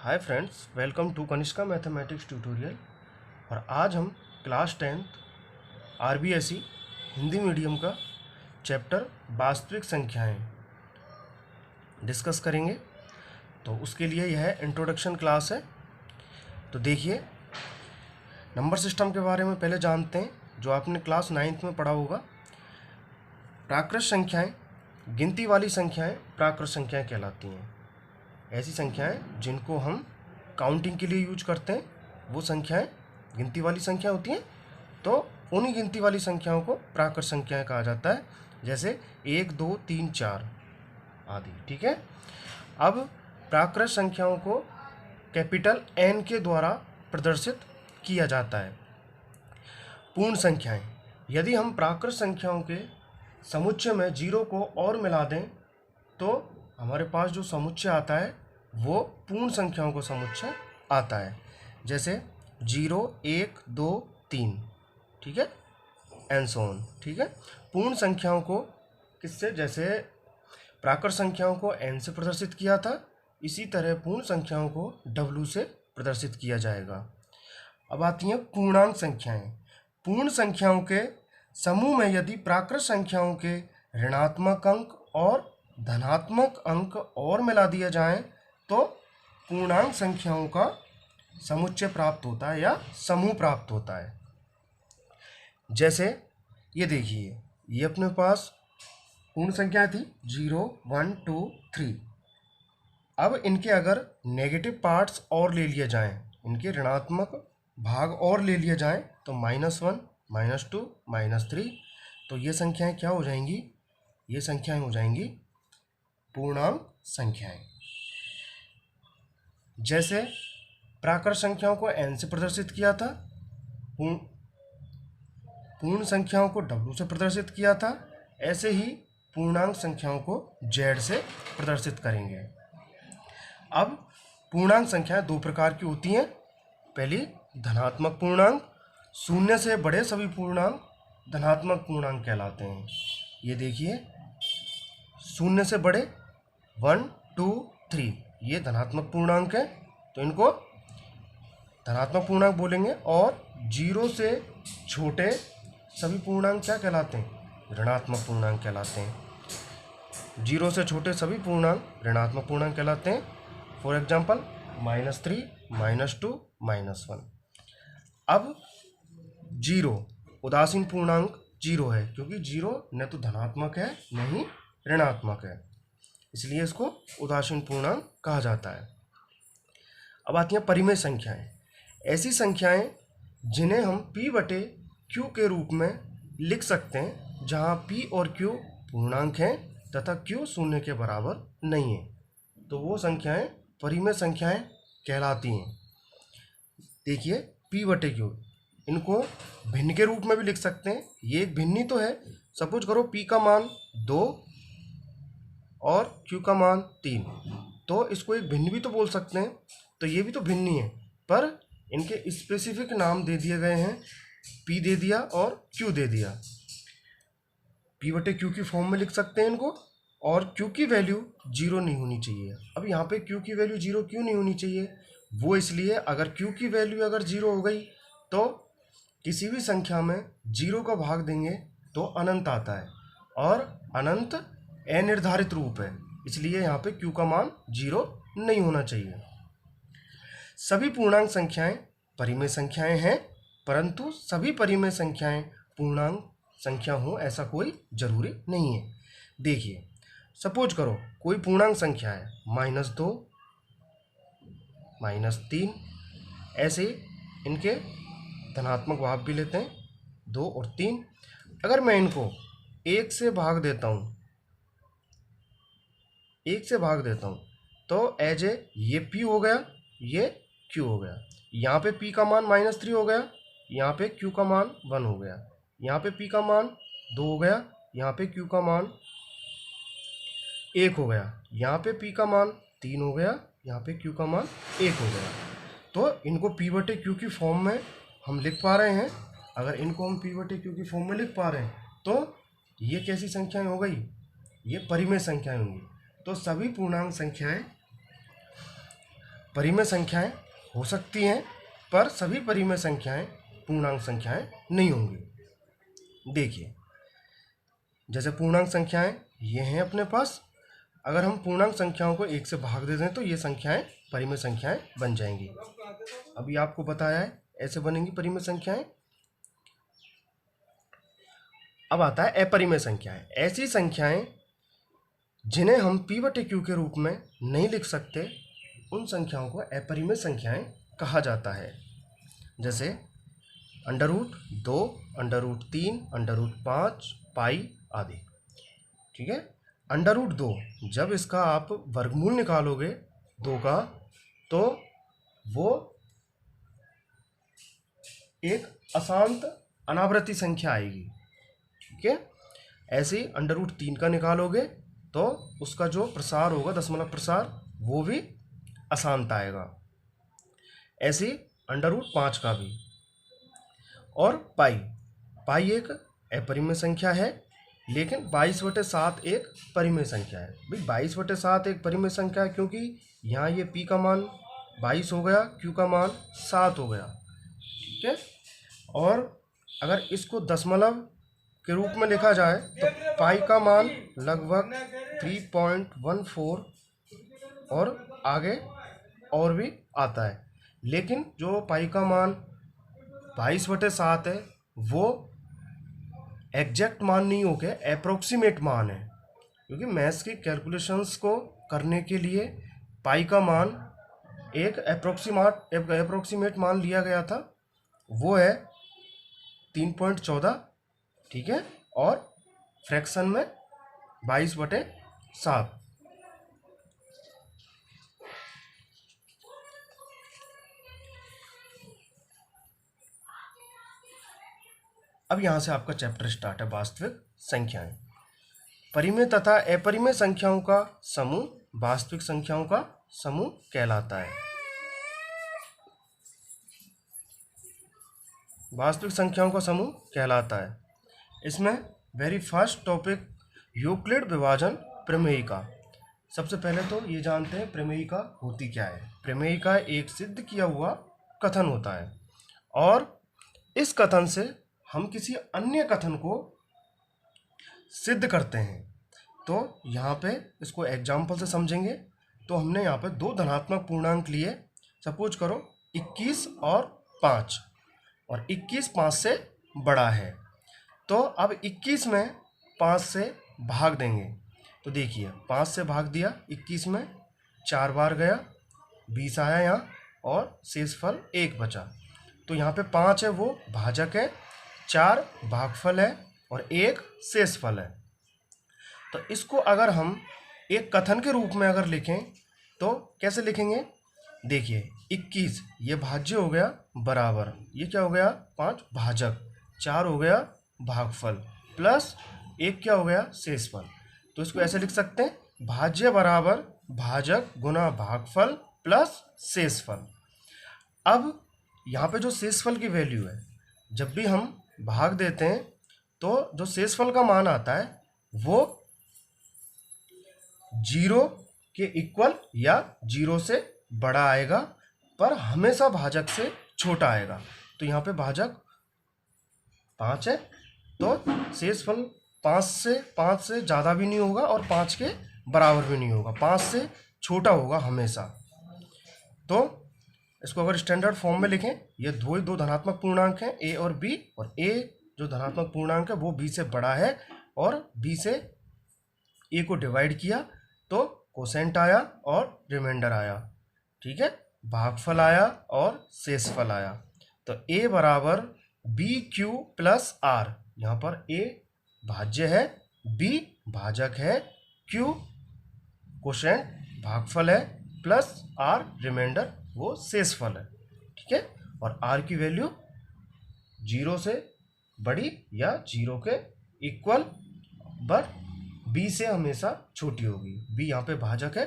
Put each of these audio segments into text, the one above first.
Hi friends, welcome to Kanishka mathematics tutorial. और आज हम class 10th RBSE Hindi medium का चैप्टर वास्तविक संख्याएं डिस्कस करेंगे। तो उसके लिए यह इंट्रोडक्शन क्लास है। तो देखिए, नंबर सिस्टम के बारे में पहले जानते हैं, जो आपने क्लास 9th में पढ़ा होगा। प्राकृत संख्याएं, गिनती वाली संख्याएं प्राकृत संख्याएं कहलाती हैं। ऐसी संख्याएं जिनको हम काउंटिंग के लिए यूज करते हैं, वो संख्याएं गिनती वाली संख्या होती हैं। तो उन्हीं गिनती वाली संख्याओं को प्राकृत संख्याएं कहा जाता है, जैसे 1, 2, 3, 4 आदि। ठीक है। अब प्राकृत संख्याओं को कैपिटल एन के द्वारा प्रदर्शित किया जाता है। पूर्ण संख्याएं, यदि हम प्राकृत संख्याओं के समुच्चय में 0 को और मिला दें तो हमारे पास जो समुच्चय आता है वो पूर्ण संख्याओं का समुच्चय आता है, जैसे 0, 1, 2, 3। ठीक है, एंड सो ऑन। ठीक है। पूर्ण संख्याओं को किससे, जैसे प्राकृत संख्याओं को n से प्रदर्शित किया था, इसी तरह पूर्ण संख्याओं को w से प्रदर्शित किया जाएगा। अब आती हैं पूर्णांक संख्याएं। पूर्ण संख्याओं के समूह में यदि प्राकृत संख्याओं के ऋणात्मक अंक और धनात्मक अंक और मिला दिया जाए तो पूर्णांक संख्याओं का समुच्चय प्राप्त होता है या समूह प्राप्त होता है। जैसे ये देखिए, ये अपने पास पूर्ण संख्या थी 0, 1, 2, 3। अब इनके अगर नेगेटिव पार्ट्स और ले लिए जाएं, इनके ऋणात्मक भाग और ले लिए जाएं तो -1, -2, -3, तो ये संख्याएं क्या हो जाएंगी? ये संख्याएं हो जाएंगी पूर्णांक संख्याएं। जैसे प्राकृत संख्याओं को n से प्रदर्शित किया था, पूर्ण संख्याओं को w से प्रदर्शित किया था, ऐसे ही पूर्णांक संख्याओं को z से प्रदर्शित करेंगे। अब पूर्णांक संख्याएं दो प्रकार की होती हैं। पहली धनात्मक पूर्णांक, 0 से बड़े सभी पूर्णांक धनात्मक पूर्णांक कहलाते हैं। ये देखिए, 0 से बड़े 1, 2, 3 ये धनात्मक पूर्णांक है, तो इनको धनात्मक पूर्णांक बोलेंगे। और 0 से छोटे सभी पूर्णांक क्या कहलाते हैं? ऋणात्मक पूर्णांक कहलाते हैं। 0 से छोटे सभी पूर्णांक ऋणात्मक पूर्णांक कहलाते हैं। For example -3, -2, -1। अब 0 उदासीन पूर्णांक 0 है, क्योंकि 0 न तो धनात्मक है न ही ऋणात्मक है, इसलिए इसको उदासीन पूर्णांक कहा जाता है। अब आती हैं परिमेय संख्याएं। ऐसी संख्याएं जिन्हें हम p/q के रूप में लिख सकते हैं, जहां p और q पूर्णांक हैं तथा q 0 के बराबर नहीं है, तो वो संख्याएं परिमेय संख्याएं कहलाती हैं। देखिए, p/q, इनको भिन्न के रूप में भी लिख सकते हैं। ये एक भिन्न ही तो है। सपोज करो p का मान 2 और q का मान 3, तो इसको एक भिन्न भी तो बोल सकते हैं। तो ये भी तो भिन्न ही है, पर इनके स्पेसिफिक नाम दे दिए गए हैं। p दे दिया और q दे दिया। p/q की फॉर्म में लिख सकते हैं इनको, और q की वैल्यू 0 नहीं होनी चाहिए। अब यहाँ पे q की वैल्यू 0 क्यों नहीं होनी चाहिए? वो इसलिए, अगर q की वैल्यू अगर 0 हो गई तो किसी भी संख्या में 0 का भाग देंगे तो अनंत आता है, और अनंत अनिर्धारित रूप है, इसलिए यहाँ पे q का मान 0 नहीं होना चाहिए। सभी पूर्णांक संख्याएं परिमेय संख्याएं हैं, परंतु सभी परिमेय संख्याएं पूर्णांक संख्या हो ऐसा कोई जरूरी नहीं है। देखिए, सपोज करो कोई पूर्णांक संख्या है -2, -3, ऐसे इनके धनात्मक भाग भी लेते हैं 2 और 3। अगर मैं इनको 1 से भाग देता हूँ, 1 से भाग देता हूँ, तो एज ए ये p हो गया, ये q हो गया। यहाँ पे p का मान -3 हो गया, यहाँ पे q का मान 1 हो गया। यहाँ पे p का मान 2 हो गया, यहाँ पे q का मान 1 हो गया। यहाँ पे p का मान 3 हो गया, यहाँ पे q का मान 1 हो गया। तो इनको p/q की फॉर्म में हम लिख पा रहे हैं। अगर इनको हम p/q की फॉर्म में लिख पा रहे हैं तो ये कैसी संख्याएं हो गई? ये परिमेय संख्याएं होंगी। तो सभी पूर्णांक संख्याएं परिमेय संख्याएं हो सकती हैं, पर सभी परिमेय संख्याएं पूर्णांक संख्याएं नहीं होंगी। देखिए, जैसे पूर्णांक संख्याएं ये हैं अपने पास, अगर हम पूर्णांक संख्याओं को 1 से भाग दे दें तो ये संख्याएं परिमेय संख्याएं बन जाएंगी। अभी आपको बताया है ऐसे बनेंगी परिमेय संख्याएं। अब आता है अपरिमेय संख्याएं। ऐसी संख्याएं जिन्हें हम p/q के रूप में नहीं लिख सकते, उन संख्याओं को अपरिमेय संख्याएं कहा जाता है। जैसे √2, √3, √5, पाई आदि। ठीक है, √2 जब इसका आप वर्गमूल निकालोगे 2 का, तो वो एक अशांत अनावृत्ति संख्या आएगी। ठीक है, ऐसे ही √3 का निकालोगे तो उसका जो प्रसार होगा, दशमलव प्रसार, वो भी अशांत आएगा। ऐसे ही √5 का भी। और पाई एक अपरिमेय संख्या है, लेकिन 22/7 एक परिमेय संख्या है। भाई 22/7 एक परिमेय संख्या है क्योंकि यहाँ ये p का मान 22 हो गया, q का मान 7 हो गया। ठीक है, और अगर इसको दशमलव के रूप में लिखा जाए तो पाई का मान लगभग 3.14 और आगे और भी आता है। लेकिन जो पाई का मान 22/7 है वो एग्जैक्ट मान नहीं होके अप्रोक्सीमेट मान है, क्योंकि मैथ्स की कैलकुलेशंस को करने के लिए पाई का मान एक अप्रोक्सीमेट मान लिया गया था, वो है 3.14। ठीक है, और फ्रैक्शन में 22/7। अब यहाँ से आपका चैप्टर स्टार्ट है, वास्तविक संख्याएं। परिमेय तथा अपरिमेय संख्याओं का समूह वास्तविक संख्याओं का समूह कहलाता है। वास्तविक संख्याओं का समूह कहलाता है। इसमें वेरी फर्स्ट टॉपिक यूक्लिड विभाजन प्रमेयिका। सबसे पहले तो ये जानते हैं प्रमेयिका होती क्या है। प्रमेयिका एक सिद्ध किया हुआ कथन होता है, और इस कथन से हम किसी अन्य कथन को सिद्ध करते हैं। तो यहाँ पे इसको एग्जाम्पल से समझेंगे। तो हमने यहाँ पे 2 धनात्मक पूर्णांक लिए, सपोज करो 21 और 5, और 21 5 से बड़ा है। तो अब 21 में 5 से भाग देंगे। तो देखिए 5 से भाग दिया 21 में, 4 बार गया, 20 आया यहाँ, और शेषफल 1 बचा। तो यहाँ पे 5 है वो भाजक है, 4 भागफल है, और 1 शेषफल है। तो इसको अगर हम एक कथन के रूप में अगर लिखें तो कैसे लिखेंगे? देखिए 21 ये भाज्य हो गया, बराबर ये क्या हो गया 5 भाजक, 4 हो गया भागफल, प्लस 1 क्या हो गया शेषफल। तो इसको ऐसे लिख सकते हैं, भाज्य बराबर भाजक गुना भागफल प्लस शेषफल। अब यहाँ पे जो शेषफल की वैल्यू है, जब भी हम भाग देते हैं तो जो शेषफल का मान आता है वो 0 के इक्वल या 0 से बड़ा आएगा, पर हमेशा भाजक से छोटा आएगा। तो यहाँ पे भाजक 5 है, तो शेषफल 5 से ज़्यादा भी नहीं होगा और 5 के बराबर भी नहीं होगा, 5 से छोटा होगा हमेशा। तो इसको अगर स्टैंडर्ड फॉर्म में लिखें, ये दो धनात्मक पूर्णांक हैं a और b, और a जो धनात्मक पूर्णांक है वो b से बड़ा है, और b से a को डिवाइड किया तो कोसेंट आया और रिमाइंडर आया। ठीक है, भागफल आया और शेषफल आया। तो a बराबर BQ प्लस R। यहाँ पर a भाज्य है, b भाजक है, q कोसेंट भागफल है, प्लस R रिमाइंडर वो शेषफल है। ठीक है, और R की वैल्यू 0 से बड़ी या 0 के इक्वल, बट b से हमेशा छोटी होगी। b यहाँ पे भाजक है,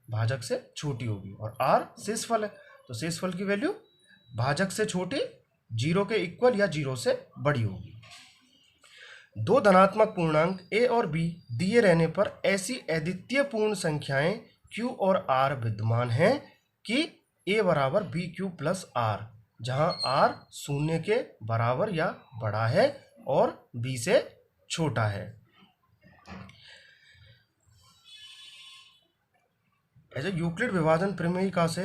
भाजक से छोटी होगी, और R शेषफल है, तो शेषफल की वैल्यू भाजक से छोटी, 0 के इक्वल या 0 से बड़ी होगी। 2 धनात्मक पूर्णांक a और b दिए रहने पर ऐसी अद्वितीय पूर्ण संख्याएं q और r विद्यमान हैं कि ए बराबर बी क्यूब प्लस आर, जहाँ आर शून्य के बराबर या बड़ा है और बी से छोटा है। ऐसे यूक्लिड विभाजन प्रमेयिका से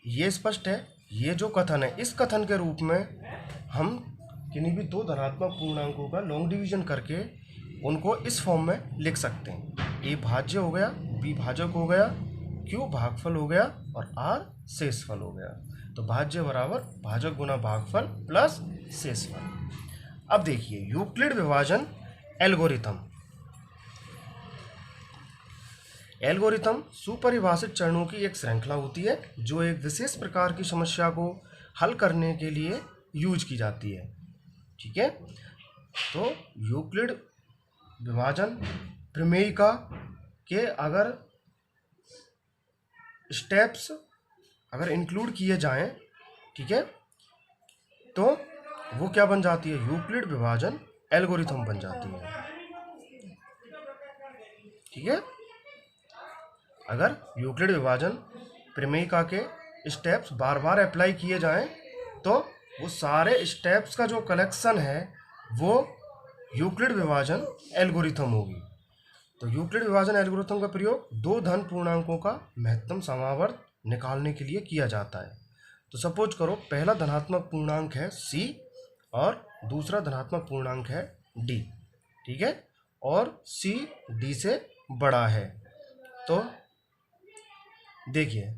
ये स्पष्ट है, ये जो कथन है, इस कथन के रूप में हम किन्हीं भी दो धनात्मक पूर्णांकों का लॉन्ग डिवीजन करके उनको इस फॉर्म में लिख सकते हैं। ए भाज्य हो गया, बी भाजक हो गया, क्यू भागफल हो गया और आर शेषफल हो गया। तो भाज्य बराबर भाजक गुना भागफल प्लस शेषफल। अब देखिए यूक्लिड विभाजन एल्गोरिथम। एल्गोरिथम सुपरिभाषित चरणों की एक श्रृंखला होती है जो एक विशेष प्रकार की समस्या को हल करने के लिए यूज की जाती है। ठीक है, तो यूक्लिड विभाजन प्रमेयिका के अगर स्टेप्स अगर इंक्लूड किए जाएं, ठीक है, तो वो क्या बन जाती है, यूक्लिड विभाजन एल्गोरिथम बन जाती है। ठीक है, अगर यूक्लिड विभाजन प्रमेयिका के स्टेप्स बार बार अप्लाई किए जाएं तो वो सारे स्टेप्स का जो कलेक्शन है वो यूक्लिड विभाजन एल्गोरिथम होगी। तो यूक्लिड विभाजन एल्गोरिथम का प्रयोग दो धन पूर्णांकों का महत्तम समावर्त निकालने के लिए किया जाता है। तो सपोज करो पहला धनात्मक पूर्णांक है c और दूसरा धनात्मक पूर्णांक है d, ठीक है, और c d से बड़ा है। तो देखिए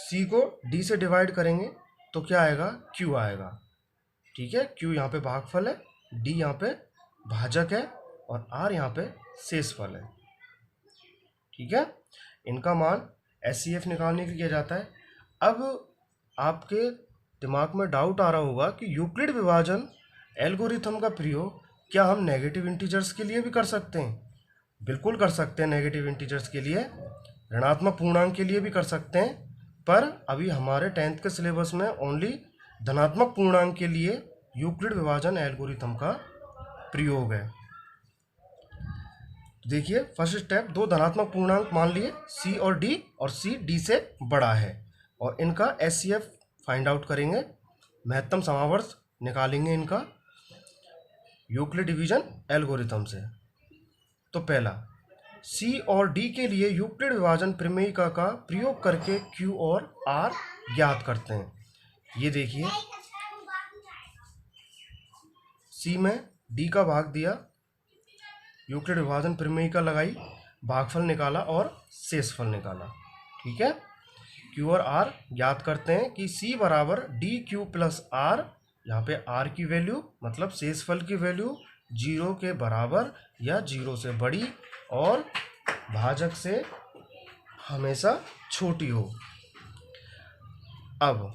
c को d से डिवाइड करेंगे तो क्या आएगा, q आएगा। ठीक है, q यहाँ पे भागफल है, d यहाँ पे भाजक है और r यहाँ पे शेषफल है। ठीक है, इनका मान SCF निकालने के लिए किया जाता है। अब आपके दिमाग में डाउट आ रहा होगा कि यूक्लिड विभाजन एल्गोरिथम का प्रयोग क्या हम नेगेटिव इंटीजर्स के लिए भी कर सकते हैं? बिल्कुल कर सकते हैं, नेगेटिव इंटीजर्स के लिए, ऋणात्मक पूर्णांक के लिए भी कर सकते हैं, पर अभी हमारे 10th के सिलेबस में ओनली धनात्मक पूर्णांक के लिए यूक्लिड विभाजन एल्गोरिथम का प्रयोग है। देखिए फर्स्ट स्टेप, दो धनात्मक पूर्णांक मान लिए c और d और c d से बड़ा है और इनका SCF फाइंड आउट करेंगे, महत्तम समावर्त निकालेंगे इनका यूक्लिड डिवीजन एल्गोरिथम से। तो पहला c और d के लिए यूक्लिड विभाजन प्रमेयिका का प्रयोग करके q और r ज्ञात करते हैं। ये देखिए c में d का भाग दिया, यूक्लिड विभाजन प्रमेयिका लगाई, भागफल निकाला और शेषफल निकाला। ठीक है, q और r ज्ञात करते हैं कि c बराबर डी क्यू प्लस आर, यहाँ पे r की वैल्यू मतलब शेषफल की वैल्यू 0 के बराबर या 0 से बड़ी और भाजक से हमेशा छोटी हो। अब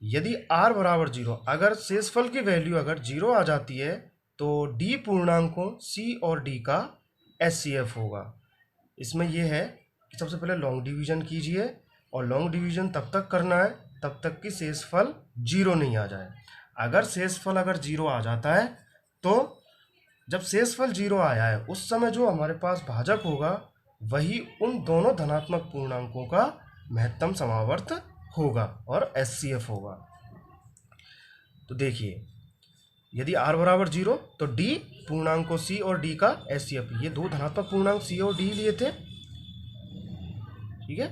यदि r बराबर 0, अगर शेषफल की वैल्यू अगर 0 आ जाती है तो d पूर्णांकों c और d का SCF होगा। इसमें यह है कि सबसे पहले लॉन्ग डिवीजन कीजिए और लॉन्ग डिवीजन तब तक करना है तब तक कि शेषफल 0 नहीं आ जाए। अगर शेषफल अगर 0 आ जाता है तो जब शेषफल 0 आया है उस समय जो हमारे पास भाजक होगा वही उन दोनों धनात्मक पूर्णांकों का महत्तम समावर्त होगा और SCF होगा। तो देखिए यदि r बराबर 0 तो d पूर्णांकों c और d का SCF, ये दो धनात्मक पूर्णांक c और d लिए थे। ठीक है,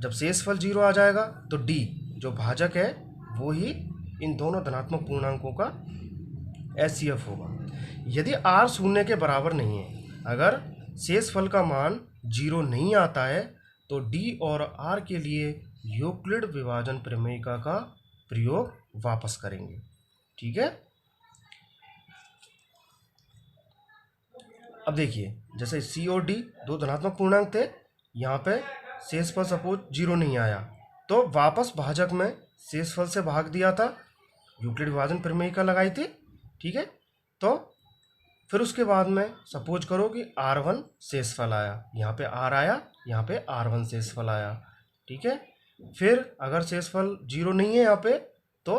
जब शेषफल 0 आ जाएगा तो d जो भाजक है वो ही इन दोनों धनात्मक पूर्णांकों का SCF होगा। यदि r शून्य के बराबर नहीं है, अगर शेषफल का मान 0 नहीं आता है तो d और r के लिए यूक्लिड विभाजन प्रमेयिका का प्रयोग वापस करेंगे। ठीक है, अब देखिए जैसे c और d दो धनात्मक पूर्णांक थे, यहाँ पे शेषफल सपोज 0 नहीं आया तो वापस भाजक में शेषफल से भाग दिया था, यूक्लिड विभाजन प्रमेयिका लगाई थी। ठीक है, तो फिर उसके बाद में सपोज करो कि r1 शेषफल आया, यहाँ पे r आया, यहाँ पे r1 शेषफल आया। ठीक है, फिर अगर शेषफल 0 नहीं है यहाँ पे तो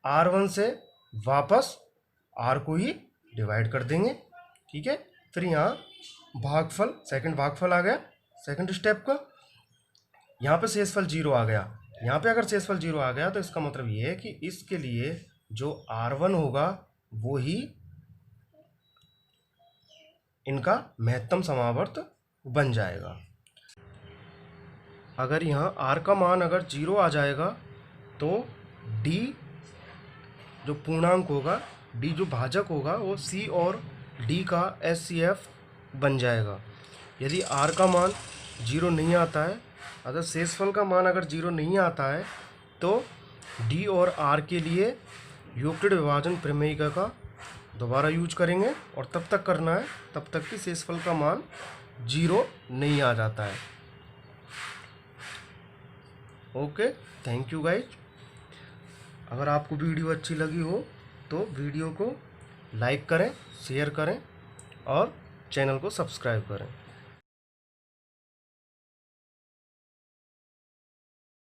r1 से वापस r को ही डिवाइड कर देंगे। ठीक है, फिर यहाँ भागफल, सेकंड भागफल आ गया सेकंड स्टेप का, यहाँ पे शेषफल 0 आ गया यहाँ पे अगर शेषफल 0 आ गया तो इसका मतलब ये है कि इसके लिए जो R1 होगा वो ही इनका महत्तम समावर्त बन जाएगा। अगर यहाँ R का मान अगर 0 आ जाएगा तो D जो पूर्णांक होगा, D जो भाजक होगा वो C और D का SCF बन जाएगा। यदि R का मान 0 नहीं आता है, अगर शेषफल का मान अगर 0 नहीं आता है तो D और R के लिए यूक्लिड विभाजन प्रमेयिका का दोबारा यूज करेंगे और तब तक करना है तब तक कि शेषफल का मान 0 नहीं आ जाता है। Okay, thank you guys. अगर आपको वीडियो अच्छी लगी हो तो वीडियो को लाइक करें, शेयर करें और चैनल को सब्सक्राइब करें।